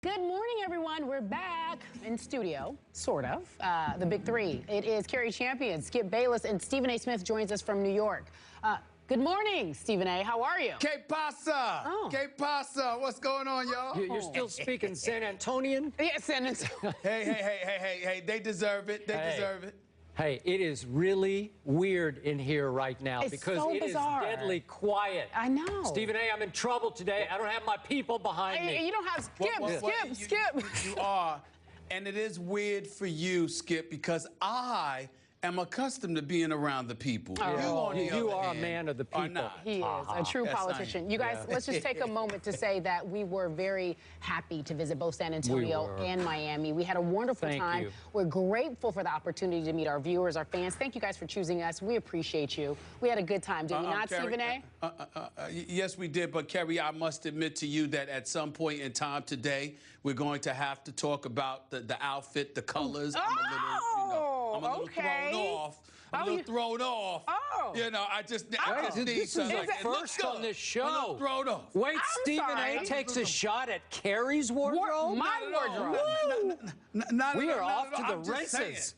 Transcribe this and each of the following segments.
Good morning, everyone. We're back in studio, sort of. The big three. It is Carrie Champion, Skip Bayless, and Stephen A. Smith joins us from New York. Good morning, Stephen A. How are you? Que pasa? Oh. Que pasa? What's going on, y'all? You're still speaking San Antonian? Yes, San Antonio. Hey, they deserve it. They deserve it. Hey, it is really weird in here right now It's because so it bizarre. is deadly quiet. I know. Stephen A., I'm in trouble today. I don't have my people behind me. You don't have Skip. You are. And it is weird for you, Skip, because I am accustomed to being around the people. Oh. You are a man of the people. not. He is a true Yes, I politician. am. You guys, let's just take a moment to say that we were very happy to visit both San Antonio and Miami. We had a wonderful time. You. We're grateful for the opportunity to meet our viewers, our fans. Thank you guys for choosing us. We appreciate you. We had a good time, did we not, Carrie, Stephen A? Yes, we did. But, Carrie, I must admit to you that at some point in time today, we're going to have to talk about the outfit, the colors. I'm a little okay. thrown off. I'm a little thrown off. Oh. You know, I just need This is something. the It looks first on good. this show. I'm a little thrown off. Wait, Stephen sorry. A. takes a shot at Carrie's wardrobe? My wardrobe. We are off to the I'm just saying. races.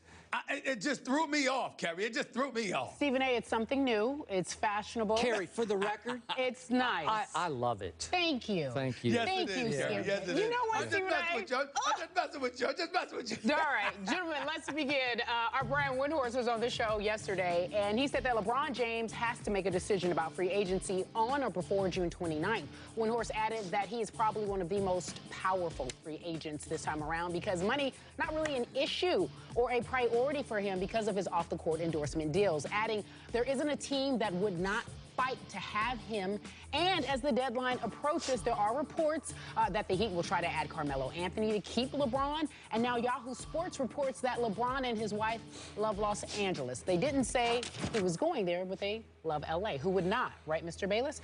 It just threw me off, Carrie. It just threw me off. Stephen A., it's something new. It's fashionable. Carrie, for the record, It's nice. I love it. Thank you. Thank you. Yes, Thank it you, is, Skip. Carrie. Yes, it You is. know what, I'm just Stephen messing A.? with you. I'm just messing with you. I'm just messing with you. All right, gentlemen, let's begin. Our Brian Windhorst was on the show yesterday, and he said that LeBron James has to make a decision about free agency on or before June 29th. Windhorst added that he is probably one of the most powerful free agents this time around because money not really an issue or a priority for him because of his off-the-court endorsement deals, adding there isn't a team that would not fight to have him. And as the deadline approaches, there are reports that the Heat will try to add Carmelo Anthony to keep LeBron. And now Yahoo Sports reports that LeBron and his wife love Los Angeles. They didn't say he was going there, but they love LA. Who would not, right, Mr. Bayless?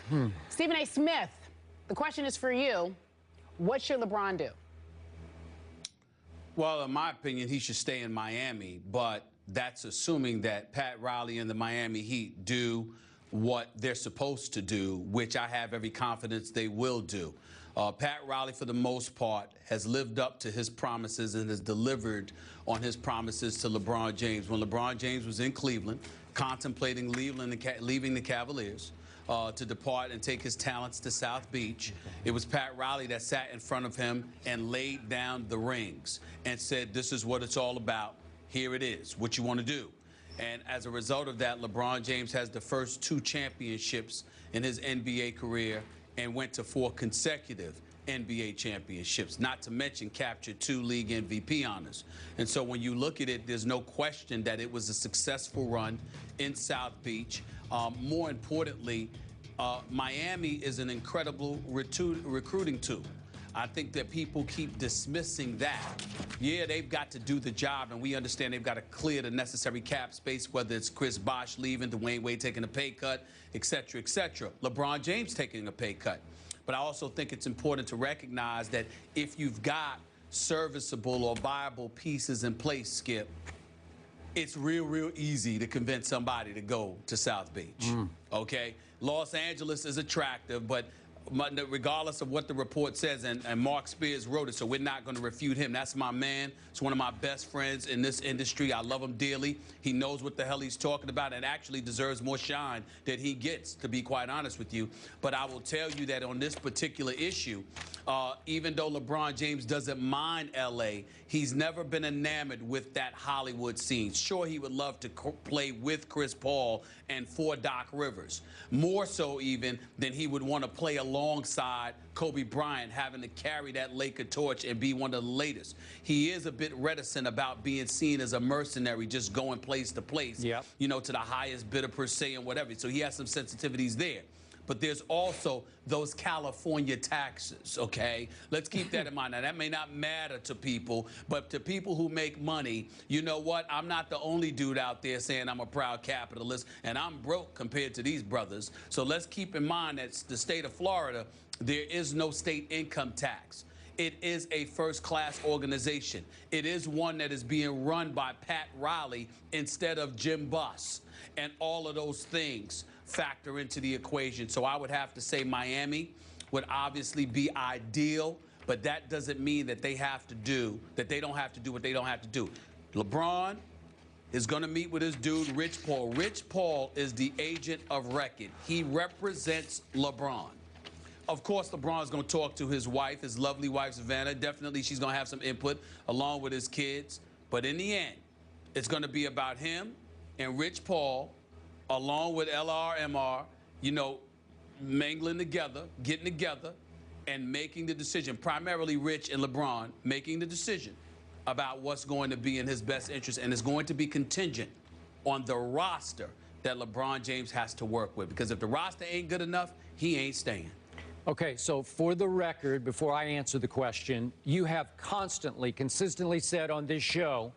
Stephen A. Smith, the question is for you. What should LeBron do? Well, in my opinion, he should stay in Miami, but that's assuming that Pat Riley and the Miami Heat do what they're supposed to do, which I have every confidence they will do. Pat Riley, for the most part, has lived up to his promises and has delivered on his promises to LeBron James. When LeBron James was in Cleveland, contemplating leaving the Cavaliers, to depart and take his talents to South Beach. It was Pat Riley that sat in front of him and laid down the rings and said, this is what it's all about. Here it is, what you want to do. And as a result of that, LeBron James has the first 2 championships in his NBA career and went to 4 consecutive NBA championships, not to mention captured 2 league MVP honors. And so when you look at it, there's no question that it was a successful run in South Beach. More importantly, Miami is an incredible recruiting tool. I think that people keep dismissing that. Yeah, they've got to do the job, and we understand they've got to clear the necessary cap space, whether it's Chris Bosh leaving, Dwayne Wade taking a pay cut, et cetera, LeBron James taking a pay cut. But I also think it's important to recognize that if you've got serviceable or viable pieces in place, Skip, it's real easy to convince somebody to go to South Beach, okay? Los Angeles is attractive, but regardless of what the report says, and Mark Spears wrote it, so we're not going to refute him. That's my man. It's one of my best friends in this industry. I love him dearly. He knows what the hell he's talking about and actually deserves more shine than he gets, to be quite honest with you. But I will tell you that on this particular issue, even though LeBron James doesn't mind L.A., he's never been enamored with that Hollywood scene. Sure, he would love to play with Chris Paul and for Doc Rivers, more so even than he would want to play alongside Kobe Bryant, having to carry that Laker torch and be one of the latest. He is a bit reticent about being seen as a mercenary, just going place to place, you know, to the highest bidder per se and whatever. So he has some sensitivities there. But there's also those California taxes, okay? Let's keep that in mind. Now, that may not matter to people, but to people who make money, you know what? I'm not the only dude out there saying I'm a proud capitalist, and I'm broke compared to these brothers. So let's keep in mind that the state of Florida, there is no state income tax. It is a first-class organization. It is one that is being run by Pat Riley instead of Jim Buss. And all of those things factor into the equation. So I would have to say Miami would obviously be ideal, but that doesn't mean that they don't have to do what they don't have to do. LeBron is going to meet with his dude, Rich Paul. Rich Paul is the agent of record. He represents LeBron. Of course, LeBron is going to talk to his wife, his lovely wife, Savannah. Definitely, she's going to have some input along with his kids. But in the end, it's going to be about him and Rich Paul, along with LRMR, you know, mingling together, getting together, and making the decision. Primarily Rich and LeBron making the decision about what's going to be in his best interest, and it's going to be contingent on the roster that LeBron James has to work with. Because if the roster ain't good enough, he ain't staying. Okay, so for the record, before I answer the question, you have consistently said on this show,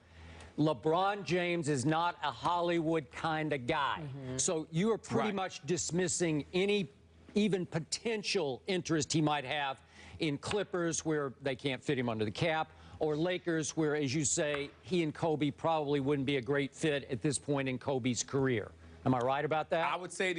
LeBron James is not a Hollywood kind of guy. So you are pretty much dismissing any even potential interest he might have in Clippers, where they can't fit him under the cap, or Lakers, where, as you say, he and Kobe probably wouldn't be a great fit at this point in Kobe's career. Am I right about that? I would say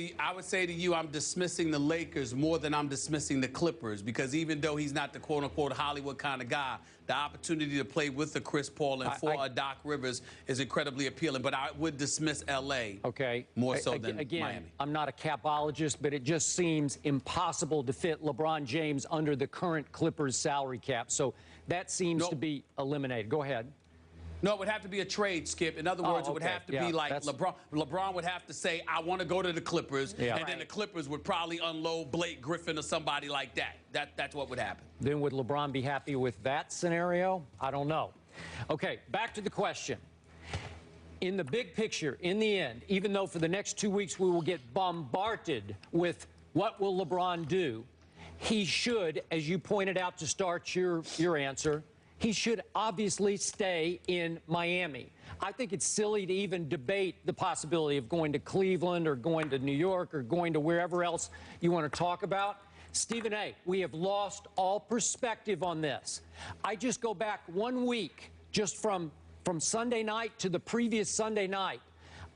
to you, I'm dismissing the Lakers more than I'm dismissing the Clippers, because even though he's not the quote-unquote Hollywood kind of guy, the opportunity to play with the Chris Paul and for a Doc Rivers is incredibly appealing. But I would dismiss L.A. more so than Miami. I'm not a capologist, but it just seems impossible to fit LeBron James under the current Clippers salary cap. So that seems to be eliminated. Go ahead. No, it would have to be a trade, Skip. In other words, it would have to be like LeBron would have to say, I want to go to the Clippers, and then the Clippers would probably unload Blake Griffin or somebody like that. That's what would happen. Then would LeBron be happy with that scenario? I don't know. Okay, back to the question. In the big picture, in the end, even though for the next 2 weeks we will get bombarded with what will LeBron do, he should, as you pointed out to start your answer, he should obviously stay in Miami. I think it's silly to even debate the possibility of going to Cleveland or going to New York or going to wherever else you want to talk about. Stephen A., we have lost all perspective on this. I just go back 1 week, just from Sunday night to the previous Sunday night.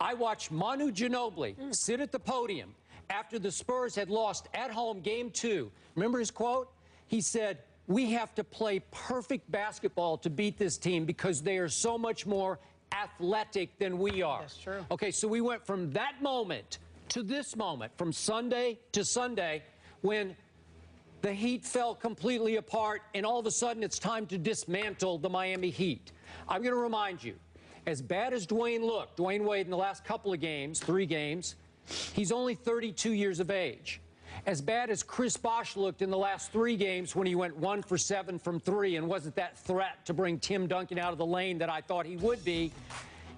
I watched Manu Ginobili sit at the podium after the Spurs had lost at home Game 2. Remember his quote? He said, "We have to play perfect basketball to beat this team because they are so much more athletic than we are." That's true. Okay, so we went from that moment to this moment, from Sunday to Sunday, when the Heat fell completely apart, and all of a sudden it's time to dismantle the Miami Heat. I'm going to remind you, as bad as Dwayne looked, Dwayne Wade in the last couple of games, 3 games, he's only 32 years of age. As bad as Chris Bosh looked in the last 3 games when he went 1 for 7 from 3 and wasn't that threat to bring Tim Duncan out of the lane that I thought he would be,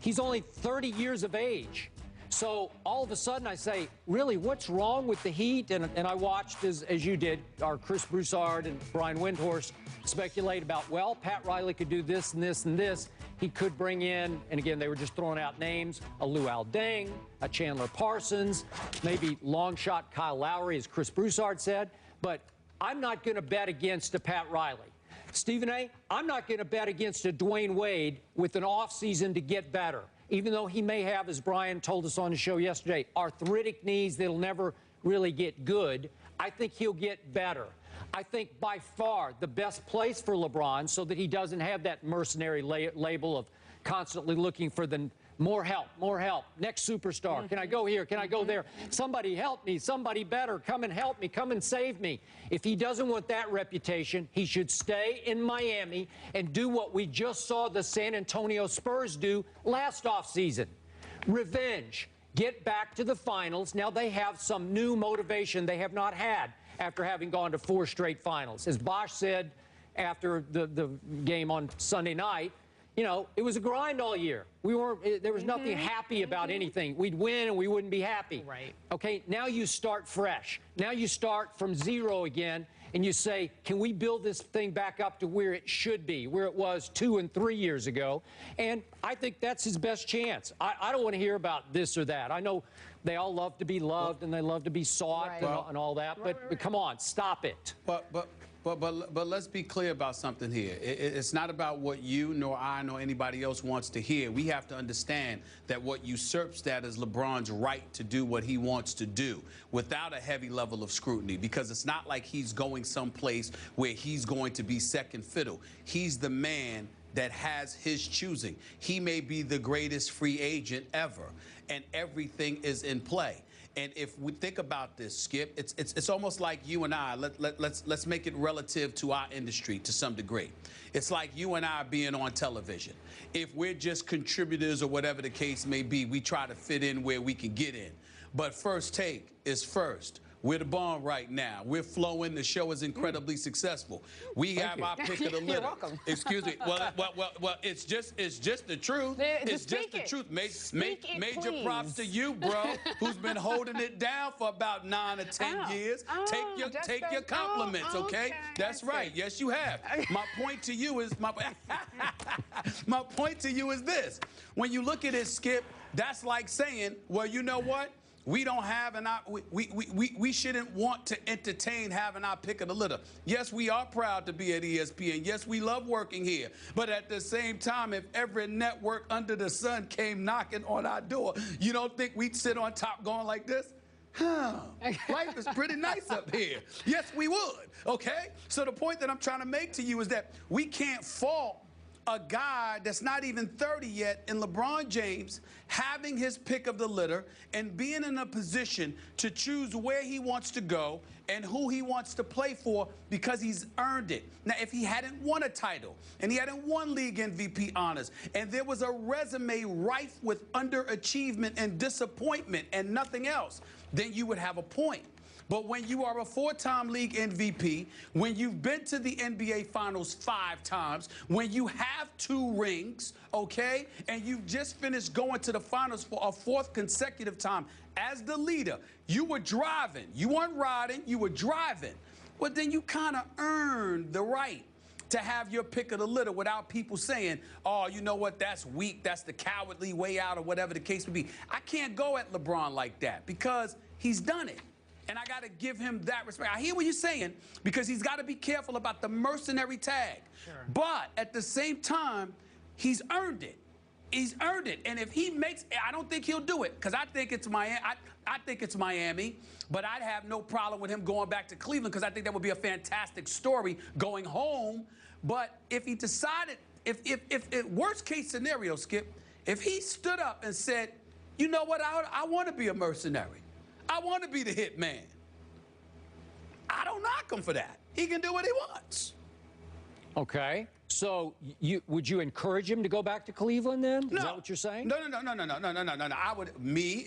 he's only 30 years of age. So all of a sudden I say, really, what's wrong with the Heat? And I watched, as you did, our Chris Broussard and Brian Windhorst speculate about, well, Pat Riley could do this and this and this. He could bring in, and again, they were just throwing out names, a Luol Deng, a Chandler Parsons, maybe long shot Kyle Lowry, as Chris Broussard said. But I'm not going to bet against a Pat Riley. Stephen A., I'm not going to bet against a Dwayne Wade with an offseason to get better, even though he may have, as Brian told us on the show yesterday, arthritic knees that'll never really get good. I think he'll get better. I think by far the best place for LeBron, so that he doesn't have that mercenary label of constantly looking for the more help, next superstar. Can I go here? Can I go there? Somebody help me. Somebody better. Come and help me. Come and save me. If he doesn't want that reputation, he should stay in Miami and do what we just saw the San Antonio Spurs do last offseason. Revenge. Get back to the finals. Now they have some new motivation they have not had after having gone to 4 straight finals. As Bosh said after the game on Sunday night, you know, it was a grind all year. There was nothing happy about anything. We'd win and we wouldn't be happy. Right. Okay, now you start fresh. Now you start from 0 again, and you say, can we build this thing back up to where it should be, where it was 2 and 3 years ago? And I think that's his best chance. I don't want to hear about this or that. I know they all love to be loved and they love to be sought and all that, but come on, stop it. But But let's be clear about something here. It's not about what you nor I nor anybody else wants to hear. We have to understand that what usurps that is LeBron's right to do what he wants to do without a heavy level of scrutiny, because it's not like he's going someplace where he's going to be second fiddle. He's the man that has his choosing. He may be the greatest free agent ever, and everything is in play. And if we think about this, Skip, it's almost like you and I. Let's make it relative to our industry to some degree. It's like you and I being on television. If we're just contributors or whatever the case may be, we try to fit in where we can get in. But First Take is first. We're the bomb right now. We're flowing. The show is incredibly successful. We have our pick of the litter. You're welcome. Excuse me. Well, it's just the truth. It's just the truth. Major props to you, bro, who's been holding it down for about 9 or 10 years. Take your compliments, okay? That's right. Yes, you have. My point to you is my point to you is this: when you look at it, Skip, that's like saying, well, you know what? We don't have we shouldn't want to entertain having our pick of the litter. Yes, we are proud to be at ESPN. Yes, we love working here. But at the same time, if every network under the sun came knocking on our door, you don't think we'd sit on top going like this? Life is pretty nice up here. Yes, we would, okay? So the point that I'm trying to make to you is that we can't fault a guy that's not even 30 yet in LeBron James having his pick of the litter and being in a position to choose where he wants to go and who he wants to play for because he's earned it. Now, if he hadn't won a title and he hadn't won league MVP honors and there was a resume rife with underachievement and disappointment and nothing else, then you would have a point. But when you are a 4-time league MVP, when you've been to the NBA Finals 5 times, when you have 2 rings, okay, and you've just finished going to the finals for a 4th consecutive time as the leader, you were driving. You weren't riding, you were driving. Well, then you kind of earned the right to have your pick of the litter without people saying, oh, you know what, that's weak, that's the cowardly way out, or whatever the case may be. I can't go at LeBron like that because he's done it. And I got to give him that respect. I hear what you're saying, because he's got to be careful about the mercenary tag. Sure. But at the same time, he's earned it. He's earned it. And if he makes, I don't think he'll do it, because I think it's Miami. I think it's Miami. But I'd have no problem with him going back to Cleveland, because I think that would be a fantastic story going home. But if he decided, if worst case scenario, Skip, if he stood up and said, you know what, I want to be a mercenary. I want to be the hit man. I don't knock him for that. He can do what he wants. Okay. So would you encourage him to go back to Cleveland then? No. Is that what you're saying? No. I would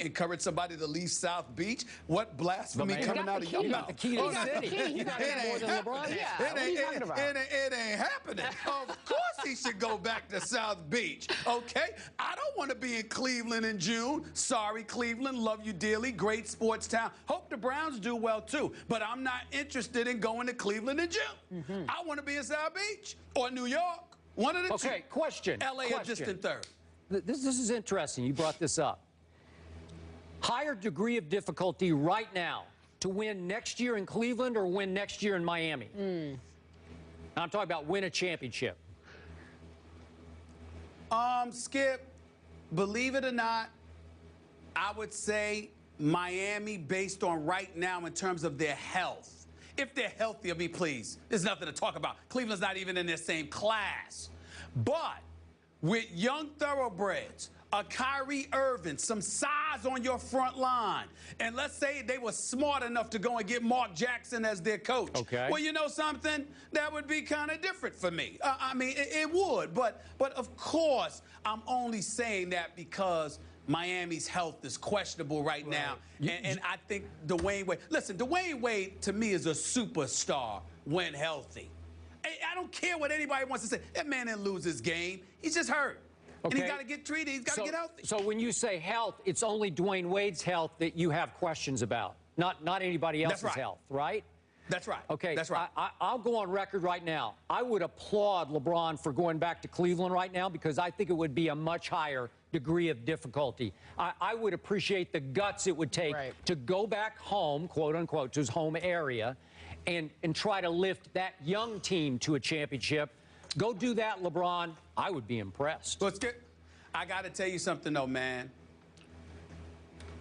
encourage somebody to leave South Beach. What blasphemy coming out of your mouth? The key to the city. You got it more than LeBron. Yeah. What are you talking about? It ain't happening. Of course he should go back to South Beach. Okay? I don't want to be in Cleveland in June. Sorry, Cleveland. Love you dearly. Great sports town. Hope the Browns do well too. But I'm not interested in going to Cleveland in June. I want to be in South Beach or New York. One of the two. Okay, question. LA a distant third. This is interesting. You brought this up. Higher degree of difficulty right now to win next year in Cleveland or win next year in Miami? I'm talking about win a championship. Skip, believe it or not, I would say Miami based on right now in terms of their health. If they're healthy, please. There's nothing to talk about. Cleveland's not even in their same class. But with young thoroughbreds, a Kyrie Irving, some size on your front line, and let's say they were smart enough to go and get Mark Jackson as their coach. Okay. Well, you know something? That would be kind of different for me. I mean, it would. But of course, I'm only saying that because Miami's health is questionable right now. And I think Dwayne Wade, listen, Dwayne Wade to me is a superstar when healthy. I don't care what anybody wants to say. That man didn't lose his game. He's just hurt. Okay. And he's got to get treated. He's got to get healthy. So when you say health, it's only Dwayne Wade's health that you have questions about, not anybody else's health, right? That's right. Okay. That's right. I'll go on record right now. I would applaud LeBron for going back to Cleveland right now, because I think it would be a much higher degree of difficulty. I would appreciate the guts it would take to go back home, quote unquote, to his home area and try to lift that young team to a championship. Go do that, LeBron. I would be impressed. Let's get. I got to tell you something, though, man.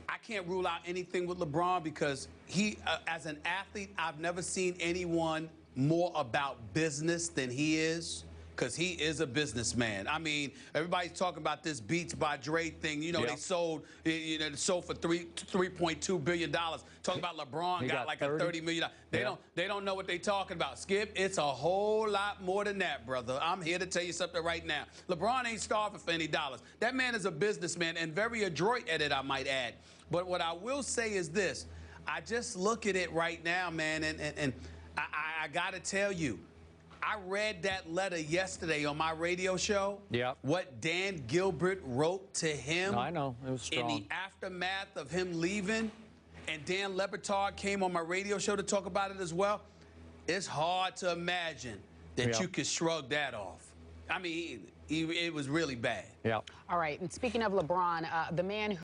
I can't rule out anything with LeBron because he, as an athlete, I've never seen anyone more about business than he is. Because he is a businessman. I mean, everybody's talking about this Beats by Dre thing. You know, they sold, they sold for $3.2 billion. Talking about LeBron got like a $30 million. They don't know what they're talking about. Skip, it's a whole lot more than that, brother. I'm here to tell you something right now. LeBron ain't starving for any dollars. That man is a businessman and very adroit at it, I might add. But what I will say is this. I just look at it right now, man, and I got to tell you, I read that letter yesterday on my radio show. Yeah. What Dan Gilbert wrote to him. I know. It was strong. In the aftermath of him leaving. And Dan Lebron came on my radio show to talk about it as well. It's hard to imagine that you could shrug that off. I mean, it was really bad. Yeah. All right. And speaking of LeBron, the man who